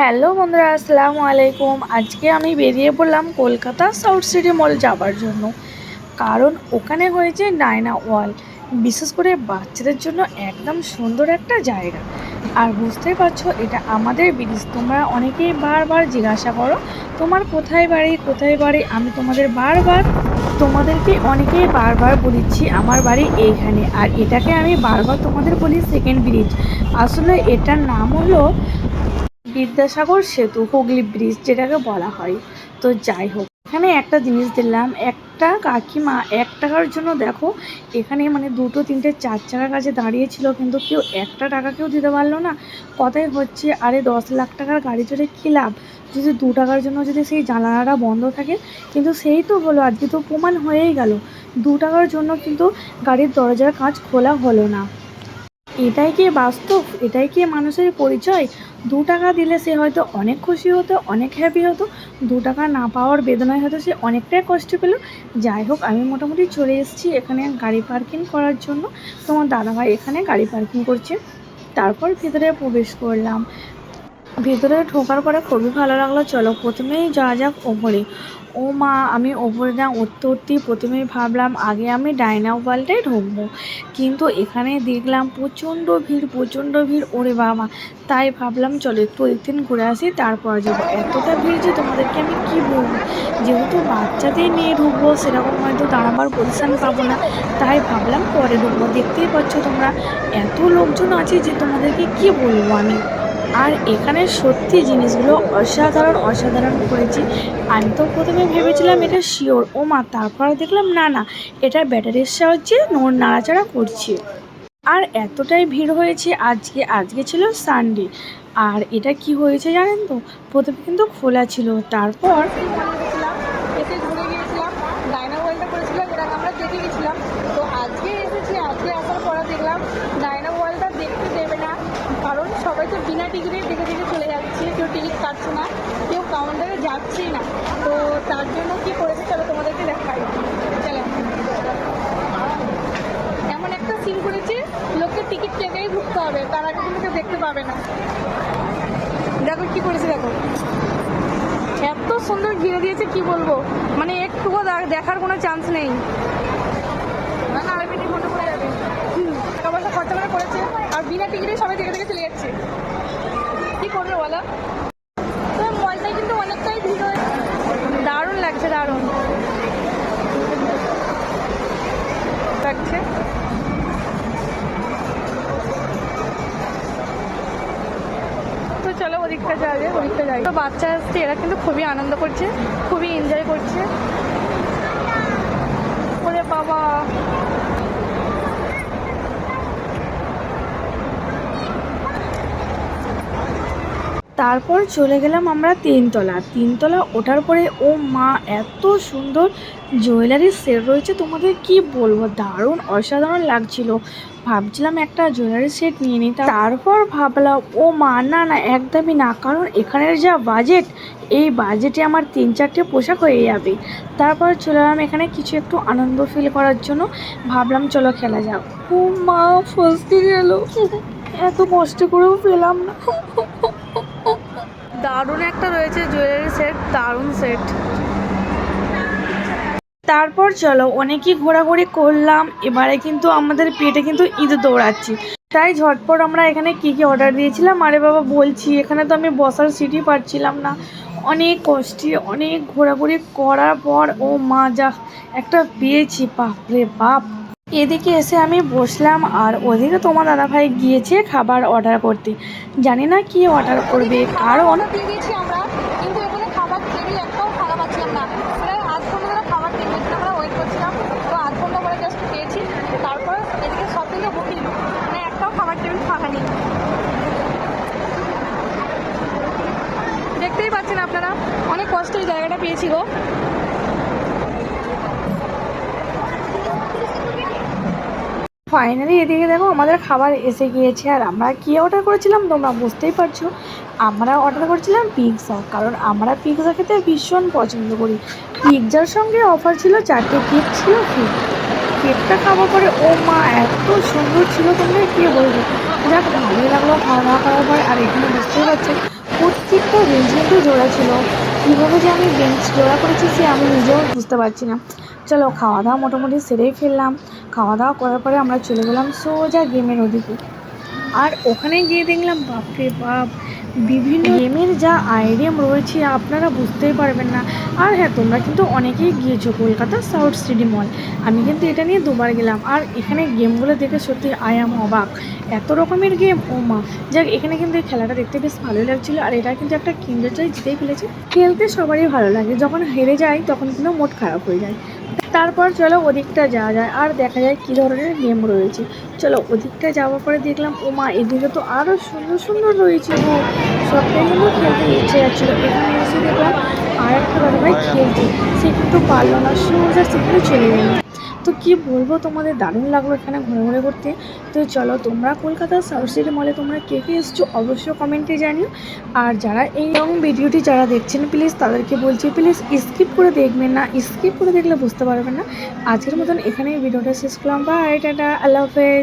Hello বন্ধুরা, আসসালামু আলাইকুম। আজকে আমি বেরিয়ে পড়লাম কলকাতা সাউথ সিটি মল যাবার জন্য। কারণ ওখানে হয়েছে ডায়না ওয়াল, বিশেষ করে বাচ্চাদের জন্য একদম সুন্দর একটা জায়গা। আর বুঝতেই পারছো এটা আমাদের ব্রিজ। তোমরা অনেকেই বারবার জিজ্ঞাসা করো তোমার কোথায় বাড়ি কোথায় বাড়ি। আমি তোমাদেরকে অনেকেই বারবার বলেছি আমার বাড়ি এইখানে। আর এটাকে আমি বারবার তোমাদের বলি সেকেন্ড ব্রিজ। আসলে এটার নাম হলো বিদ্যাসাগর সেতু, হুগলি ব্রিজ যেটাকে বলা হয়। তো যাই হোক, এখানে একটা জিনিস দিলাম, একটা কাকিমা 1 টাকার জন্য দেখো এখানে মানে 2-3-4 চাকার কাছে দাঁড়িয়েছিল, কিন্তু কেউ 1 টাকা কেউ দিতে পারলো না। কথাই হচ্ছে আরে 10 লাখ টাকার গাড়ি চড়ে কী লাভ যদি 2 টাকার জন্য যদি সেই জানালাটা বন্ধ থাকে। কিন্তু সেই তো হলো, আজকে তো প্রমাণ হয়েই গেল 2 টাকার জন্য কিন্তু গাড়ির দরজার কাঁচ খোলা হলো না। এটাই কি বাস্তব? এটাই কি মানুষের পরিচয়? 2 টাকা দিলে সে হয়তো অনেক খুশি হতো, অনেক হ্যাপি হতো। 2 টাকা না পাওয়ার বেদনায় হয়তো সে অনেকটাই কষ্ট পেল। যাই হোক, আমি মোটামুটি চলে এসেছি এখানে গাড়ি পার্কিং করার জন্য। তোমার দাদাভাই এখানে গাড়ি পার্কিং করছে। তারপর ভিতরে প্রবেশ করলাম। ভিতরে ঢোকার পরে খুবই ভালো লাগলো। চলো প্রথমেই যাওয়া যাক ওপরে। ও মা, আমি ওপরে না উঠতেই প্রথমেই ভাবলাম আগে আমি ডায়না ওয়ার্ল্ডে ঢুকবো, কিন্তু এখানে দেখলাম প্রচণ্ড ভিড় ওরে বাবা। তাই ভাবলাম চলো একটু একদিন ঘুরে আসি, তারপর যাবো। এতটা ভিড় যে তোমাদেরকে আমি কি বলবো। যেহেতু বাচ্চাদের নিয়ে ঢুকবো সেরকম হয়তো দাঁড়াবার পজিশান পাবো না, তাই ভাবলাম পরে ঢুকবো। দেখতেই পাচ্ছ তোমরা এত লোকজন আছে যে তোমাদেরকে কি বলবো আমি। আর এখানে সত্যি জিনিসগুলো অসাধারণ করেছি। আমি তো প্রথমে ভেবেছিলাম এটা শিওর, ও মা, তারপরে দেখলাম না না, এটা ব্যাটারির সাহায্যে নাড়াচাড়া করছে। আর এতটাই ভিড় হয়েছে আজকে ছিল সানডে। আর এটা কি হয়েছে জানেন তো, প্রথমে কিন্তু খোলা ছিল, তারপর এসে ঘুরে গিয়েছিলাম, ডায়না ওয়ার্ল্ডটা করেছিলাম, এটাকে আমরা দেখে গেছিলাম। তো আজকে এসেছি, আজকে আসার পরে দেখলাম ডায়না ওয়ার্ল্ডটা দেখতে দেবে না, কারণ সবাই তো বিনা টিকিটে দেখে চলে যাচ্ছে, কেউ টিকিট কাটছে না, কেউ কাউন্টারে যাচ্ছেই না। তো তার জন্য কি করেছে চলো তোমাদেরকে দেখাই। চলো, এমন একটা সিন করেছে, লোককে টিকিট কেটেই ঢুকতে হবে, তার আগে কিন্তু কেউ দেখতে পাবে না। দেখো কি করেছে, দেখো এত সুন্দর ঘিরে দিয়েছে কি বলবো, মানে একটুকু দেখার কোনো চান্স নেই। টাকা পয়সা খরচা করে করেছে, আর বিনা টিকিটে সবাই দেখে চলে যাচ্ছে। কি করবে বলো? তো মলটাই কিন্তু অনেকটাই ভিড় হয়ে, দারুণ লাগছে, দারুণ লাগছে। তো চলো ওদিকটা যাই। তো বাচ্চা আসছে, এরা কিন্তু খুবই আনন্দ করছে, খুবই এনজয় করছে। ওরে বাবা, তারপর চলে গেলাম আমরা তিনতলা ওঠার পরে ও মা, এত সুন্দর জুয়েলারির সেট রয়েছে তোমাদের কি বলবো, দারুণ অসাধারণ লাগছিল। ভাবছিলাম একটা জুয়েলারি সেট নিয়ে নিই, তারপর ভাবলাম ও মা না না, একদমই না, কারণ এখানের যা বাজেট, এই বাজেটে আমার 3-4টে পোশাক হয়ে যাবে। তারপর চলে এলাম এখানে কিছু একটু আনন্দ ফিল করার জন্য। ভাবলাম চলো খেলা যাক। ও মা, ফসকে গেল, এত কষ্ট করেও পেলাম না। দারুণ একটা রয়েছে জুয়েলারি সেট, দারুণ সেট। তারপর চলো অনেকই ঘোরাঘুরি করলাম, এবারে কিন্তু আমাদের পেটে কিন্তু ঈদ দৌড়াচ্ছি। তাই ঝটপট আমরা এখানে কি অর্ডার দিয়েছিলাম, আরে বাবা বলছি এখানে তো আমি বসার সিটই পাচ্ছিলাম না। অনেক কষ্টে অনেক ঘোরাঘুরি করার পর ও মা, যা একটা পেয়েছি, বাপরে বাপ। এদিকে এসে আমি বসলাম, আর ওদিকে তোমার দাদাভাই গিয়েছে খাবার অর্ডার করতে। জানি না কি অর্ডার করবে, কারণ দিয়ে দিয়েছি আমরা, কিন্তু এখানে খাবার টেবিল একটাও ফাঁকা পাচ্ছিলাম না। প্রায় আধ ঘন্টা ধরে খাবার টেবিল আমরা ওয়েট করছিলাম, তো আধ ঘন্টা পরে জাস্ট পেয়েছি। তারপর এদিকে সব থেকে বুকিং, মানে একটাও খাবার টেবিল ফাঁকা নেই। দেখতেই পাচ্ছেন আপনারা, অনেক কষ্টে এই জায়গাটা পেয়েছি গো। ফাইনালি এদিকে দেখো আমাদের খাবার এসে গিয়েছে। আর আমরা কী অর্ডার করেছিলাম তোমরা বুঝতেই পারছো, আমরা অর্ডার করেছিলাম পিৎজা, কারণ আমরা পিৎজা খেতে ভীষণ পছন্দ করি। পিৎজার সঙ্গে অফার ছিল 4টে কেক ছিল ফ্রি। কেকটা খাওয়ার পরে ও মা, এত সুন্দর ছিল তোমরা কী বলবো। যাক, ভালোই লাগলো খাওয়া দাওয়া করার পর। আর এখানে বুঝতেই পারছেন প্রত্যেকটা জোড়া ছিল। কীভাবে যে আমি বেঞ্চ জোড়া করেছি সে আমি নিজেও বুঝতে পারছি না। চলো খাওয়া দাওয়া মোটামুটি সেরেই ফেললাম। খাওয়া দাওয়া করার পরে আমরা চলে গেলাম সোজা গেমের ওদিকে। আর ওখানে গিয়ে দেখলাম বাপরে বাপ, বিভিন্ন গেমের যা আইটেম রয়েছে আপনারা বুঝতেই পারবেন না। আর হ্যাঁ, তোমরা কিন্তু অনেকেই গিয়েছো কলকাতা সাউথ সিটি মল। আমি কিন্তু এটা নিয়ে দুবার গেলাম। আর এখানে গেমগুলো দেখে সত্যি আই অ্যাম অবাক, এত রকমের গেম, ও মা। যাক, এখানে কিন্তু এই খেলাটা দেখতে বেশ ভালোই লাগছিলো। আর এটা কিন্তু একটা কিন্ডার জয় জিতেই ফেলেছে। খেলতে সবারই ভালো লাগে, যখন হেরে যায় তখন কিন্তু মুড খারাপ হয়ে যায়। তারপর চলো ওদিকটা যাওয়া যায় আর দেখা যায় কী ধরনের গেম রয়েছে। চলো ওদিকটা যাওয়ার পরে দেখলাম ওমা, এদিকে তো আরও সুন্দর সুন্দর রয়েছে গো। সবটাই কিন্তু খেলতে ইচ্ছে যাচ্ছিলো। এখানে এসে দেখলাম আর একটা দাদাভাই খেলছে, সে কিন্তু পারলো না, সোজা সেখানে চলে গেল। তো কী বলবো, তোমাদের দারুণ লাগলো এখানে ঘুরে ঘুরে করতে। তো চলো, তোমরা কলকাতার সাউথ সিটি মলে তোমরা কে কে এসছো অবশ্যই কমেন্টে জানিও। আর যারা এই লং ভিডিওটি যারা দেখছেন প্লিজ তাদেরকে বলছি প্লিজ স্কিপ করে দেখবেন না, স্কিপ করে দেখলে বুঝতে পারবেন না। আজকের মতন এখানেই ভিডিওটা শেষ করলাম। বাই, টাটা, আল্লাহ হাফেজ।